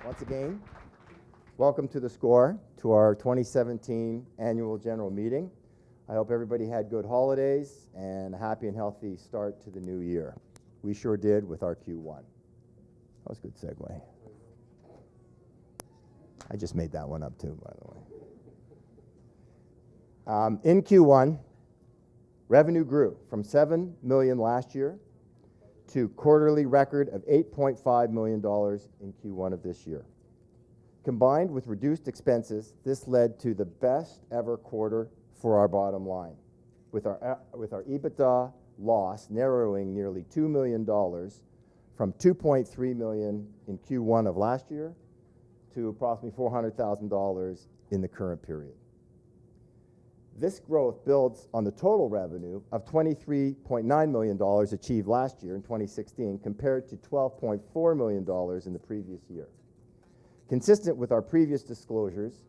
Once again, welcome to theScore, to our 2017 annual general meeting. I hope everybody had good holidays and a happy and healthy start to the new year. We sure did with our Q1. That was a good segue. I just made that one up too, by the way. In Q1, revenue grew from $7 million last year to quarterly record of $8.5 million in Q1 of this year. Combined with reduced expenses, this led to the best ever quarter for our bottom line, with our EBITDA loss narrowing nearly $2 million from $2.3 million in Q1 of last year to approximately $400,000 in the current period. This growth builds on the total revenue of $23.9 million achieved last year in 2016 compared to $12.4 million in the previous year. Consistent with our previous disclosures,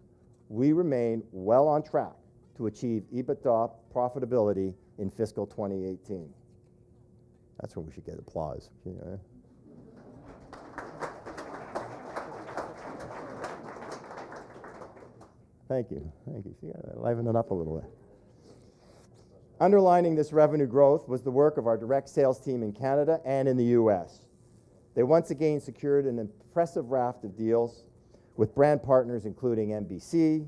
we remain well on track to achieve EBITDA profitability in fiscal 2018. That's where we should get applause. Yeah. Thank you. Thank you. See, I liven it up a little bit. Underlining this revenue growth was the work of our direct sales team in Canada and in the US. They once again secured an impressive raft of deals with brand partners including NBC,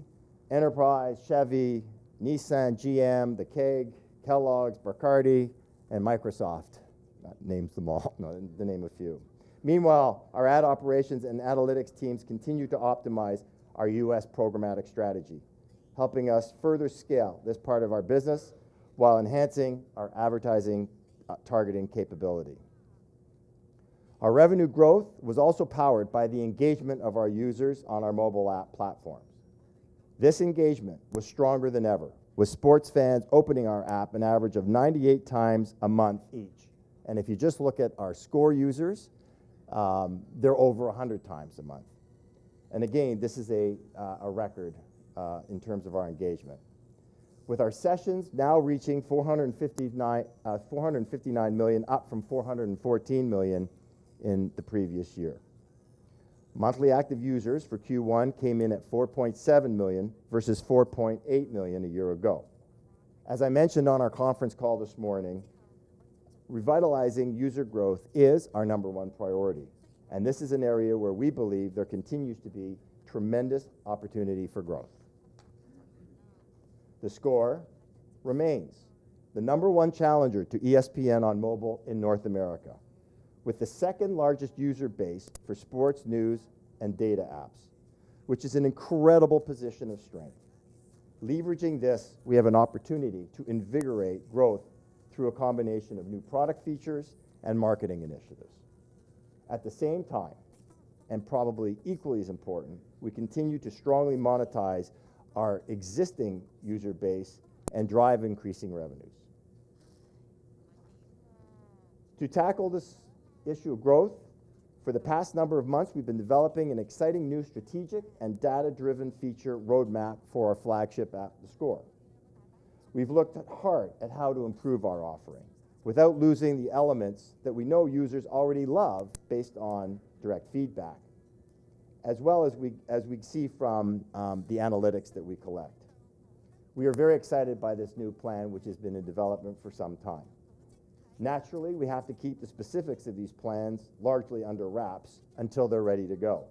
Enterprise, Chevy, Nissan, GM, The Keg, Kellogg's, Bacardi, and Microsoft. That names them all, no, to name a few. Meanwhile, our ad operations and analytics teams continue to optimize our US programmatic strategy, helping us further scale this part of our business while enhancing our advertising targeting capability. Our revenue growth was also powered by the engagement of our users on our mobile app platforms. This engagement was stronger than ever, with sports fans opening our app an average of 98 times a month each. And if you just look at our score users, they're over 100 times a month. And again, this is a record in terms of our engagement. With our sessions now reaching 459 million, up from 414 million in the previous year. Monthly active users for Q1 came in at 4.7 million versus 4.8 million a year ago. As I mentioned on our conference call this morning, revitalizing user growth is our #1 priority. And this is an area where we believe there continues to be tremendous opportunity for growth. theScore remains the #1 challenger to ESPN on mobile in North America, with the second largest user base for sports, news, and data apps, which is an incredible position of strength. Leveraging this, we have an opportunity to invigorate growth through a combination of new product features and marketing initiatives. At the same time, and probably equally as important, we continue to strongly monetize our existing user base and drive increasing revenues. To tackle this issue of growth, for the past number of months, we've been developing an exciting new strategic and data-driven feature roadmap for our flagship app, theScore. We've looked hard at how to improve our offering without losing the elements that we know users already love based on direct feedback, as well as we see from the analytics that we collect. We are very excited by this new plan, which has been in development for some time. Naturally, we have to keep the specifics of these plans largely under wraps until they're ready to go.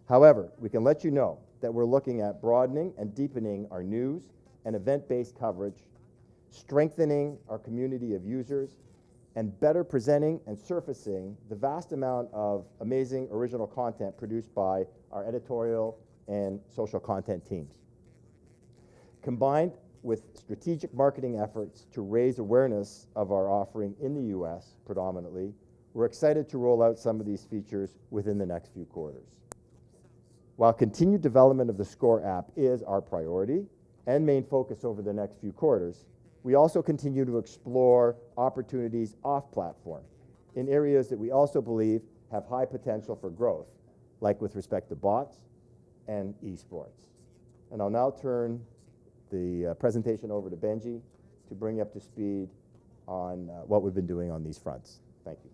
However, we can let you know that we're looking at broadening and deepening our news and event-based coverage, strengthening our community of users, and better presenting and surfacing the vast amount of amazing original content produced by our editorial and social content teams. Combined with strategic marketing efforts to raise awareness of our offering in the US predominantly, we're excited to roll out some of these features within the next few quarters. While continued development of the theScore app is our priority and main focus over the next few quarters, we also continue to explore opportunities off-platform in areas that we also believe have high potential for growth, like with respect to bots and esports. And I'll now turn the presentation over to Benji to bring you up to speed on what we've been doing on these fronts. Thank you.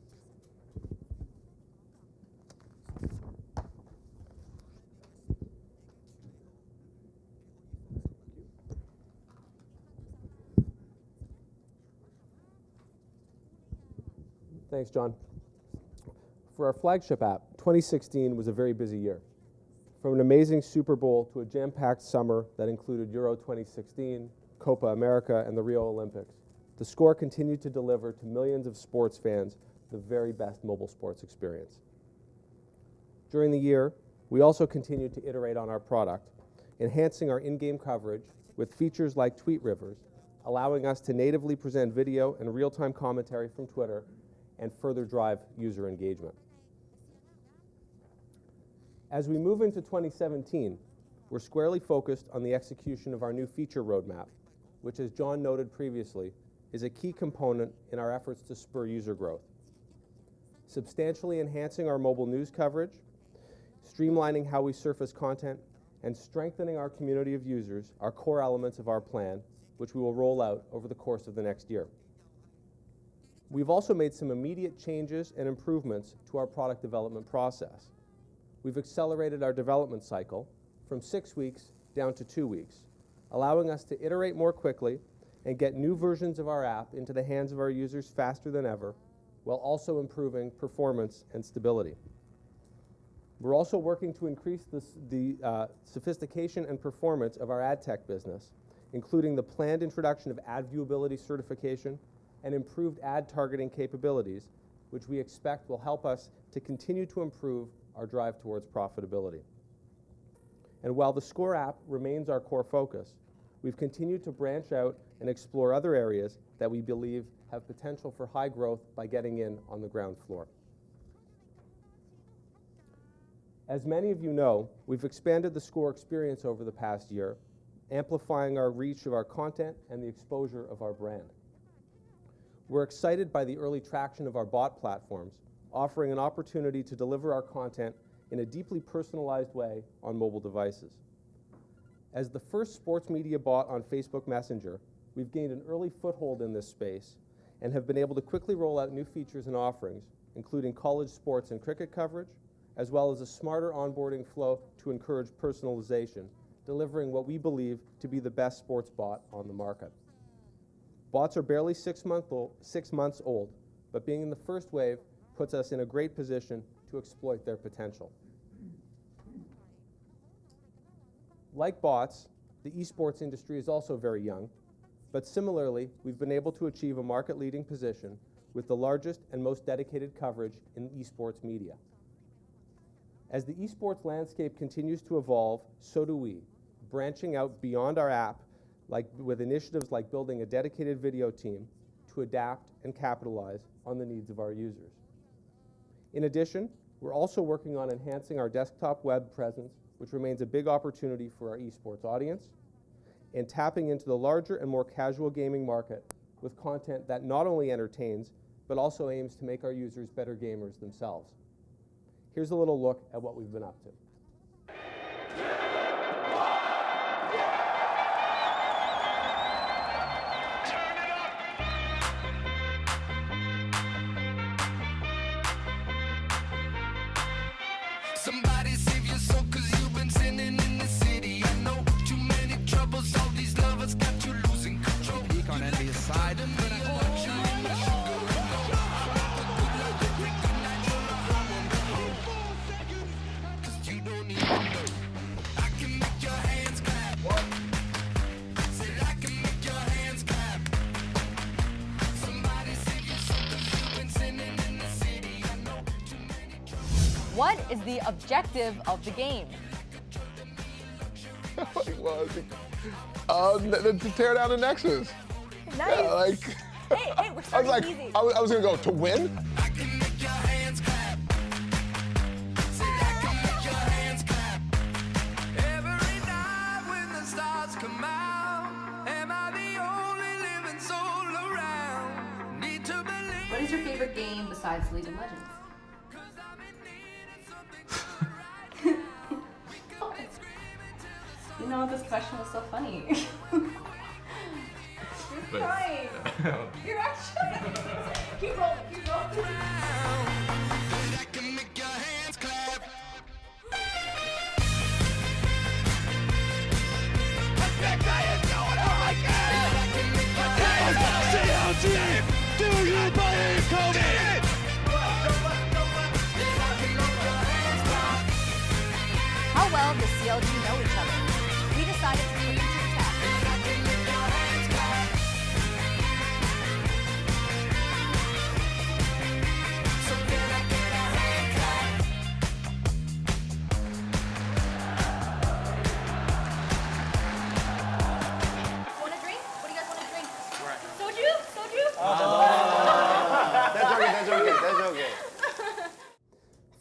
Thanks, John. For our flagship app, 2016 was a very busy year. From an amazing Super Bowl to a jam-packed summer that included Euro 2016, Copa America, and the Rio Olympics, theScore continued to deliver to millions of sports fans the very best mobile sports experience. During the year, we also continued to iterate on our product, enhancing our in-game coverage with features like Tweet Rivers, allowing us to natively present video and real-time commentary from Twitter and further drive user engagement. As we move into 2017, we're squarely focused on the execution of our new feature roadmap, which, as John noted previously, is a key component in our efforts to spur user growth. Substantially enhancing our mobile news coverage, streamlining how we surface content, and strengthening our community of users are core elements of our plan, which we will roll out over the course of the next year. We've also made some immediate changes and improvements to our product development process. We've accelerated our development cycle from 6 weeks down to 2 weeks, allowing us to iterate more quickly and get new versions of our app into the hands of our users faster than ever, while also improving performance and stability. We're also working to increase the sophistication and performance of our ad tech business, including the planned introduction of ad viewability certification and improved ad targeting capabilities, which we expect will help us to continue to improve our drive towards profitability. And while the theScore app remains our core focus, we've continued to branch out and explore other areas that we believe have potential for high growth by getting in on the ground floor. As many of you know, we've expanded the theScore experience over the past year, amplifying our reach of our content and the exposure of our brand. We're excited by the early traction of our bot platforms, offering an opportunity to deliver our content in a deeply personalized way on mobile devices. As the first sports media bot on Facebook Messenger, we've gained an early foothold in this space and have been able to quickly roll out new features and offerings, including college sports and cricket coverage, as well as a smarter onboarding flow to encourage personalization, delivering what we believe to be the best sports bot on the market. Bots are barely 6 months old, but being in the first wave puts us in a great position to exploit their potential. Like bots, the esports industry is also very young, but similarly, we've been able to achieve a market-leading position with the largest and most dedicated coverage in esports media. As the esports landscape continues to evolve, so do we, branching out beyond our app, with initiatives like building a dedicated video team to adapt and capitalize on the needs of our users. In addition, we're also working on enhancing our desktop web presence, which remains a big opportunity for our esports audience, and tapping into the larger and more casual gaming market with content that not only entertains, but also aims to make our users better gamers themselves. Here's a little look at what we've been up to. Somebody save your soul, 'cause you've been sinning in the city. I know too many troubles, all these lovers got you losing control. Peak on envious side. What is the objective of the game? To tear down the Nexus. Nice. Yeah, hey, we're starting easy. I was gonna go to win. I can make your hands clap. Say I can make your hands clap. Every night when the stars come out, am I the only living soul around? Need to believe. What is your favorite game besides League of Legends? You know, this question was so funny. You're crying. You're actually. Keep rolling, keep rolling. I can make your hands clap. Do you believe, Kobe?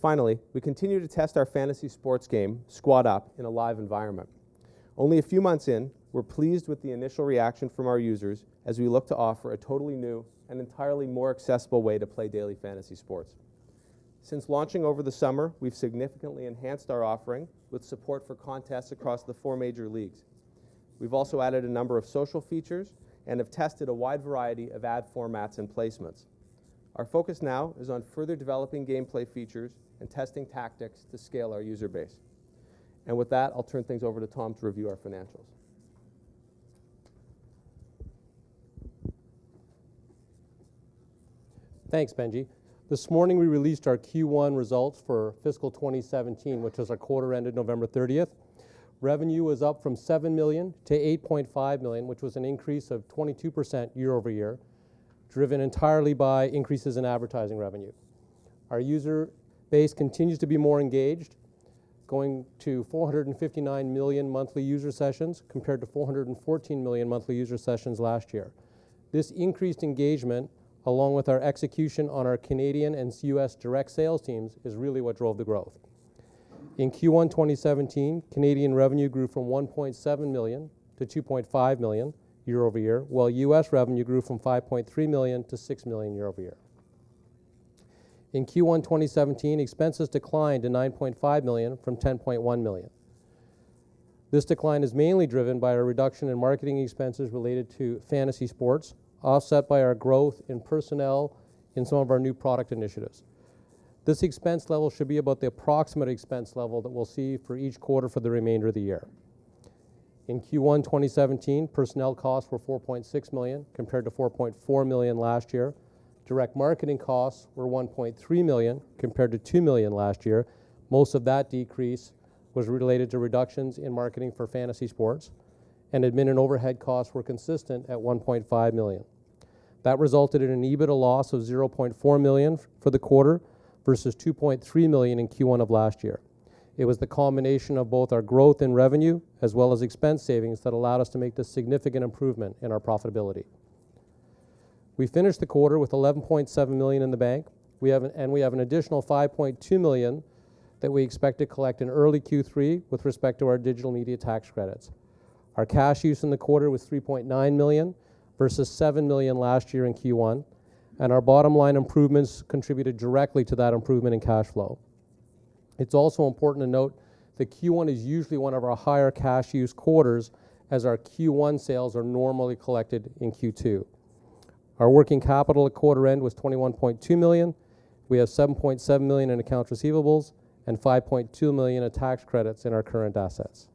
Finally, we continue to test our fantasy sports game, Squad Up, in a live environment. Only a few months in, we're pleased with the initial reaction from our users as we look to offer a totally new and entirely more accessible way to play daily fantasy sports. Since launching over the summer, we've significantly enhanced our offering with support for contests across the 4 major leagues. We've also added a number of social features and have tested a wide variety of ad formats and placements. Our focus now is on further developing gameplay features and testing tactics to scale our user base. And with that, I'll turn things over to Tom to review our financials. Thanks, Benji. This morning we released our Q1 results for fiscal 2017, which was our quarter ended November 30th. Revenue was up from $7 million to $8.5 million, which was an increase of 22% year over year, driven entirely by increases in advertising revenue. Our user base continues to be more engaged, going to 459 million monthly user sessions compared to 414 million monthly user sessions last year. This increased engagement, along with our execution on our Canadian and US direct sales teams, is really what drove the growth. In Q1 2017, Canadian revenue grew from $1.7 million to $2.5 million year over year, while US revenue grew from $5.3 million to $6 million year over year. In Q1 2017, expenses declined to $9.5 million from $10.1 million. This decline is mainly driven by a reduction in marketing expenses related to fantasy sports, offset by our growth in personnel in some of our new product initiatives. This expense level should be about the approximate expense level that we'll see for each quarter for the remainder of the year. In Q1 2017, personnel costs were $4.6 million compared to $4.4 million last year. Direct marketing costs were $1.3 million compared to $2 million last year. Most of that decrease was related to reductions in marketing for fantasy sports, and admin and overhead costs were consistent at $1.5 million. That resulted in an EBITDA loss of $0.4 million for the quarter versus $2.3 million in Q1 of last year. It was the combination of both our growth in revenue as well as expense savings that allowed us to make this significant improvement in our profitability. We finished the quarter with $11.7 million in the bank. We have an additional $5.2 million that we expect to collect in early Q3 with respect to our digital media tax credits. Our cash use in the quarter was $3.9 million versus $7 million last year in Q1, and our bottom line improvements contributed directly to that improvement in cash flow. It's also important to note that Q1 is usually one of our higher cash use quarters, as our Q1 sales are normally collected in Q2. Our working capital at quarter end was $21.2 million. We have $7.7 million in accounts receivables and $5.2 million in tax credits in our current assets.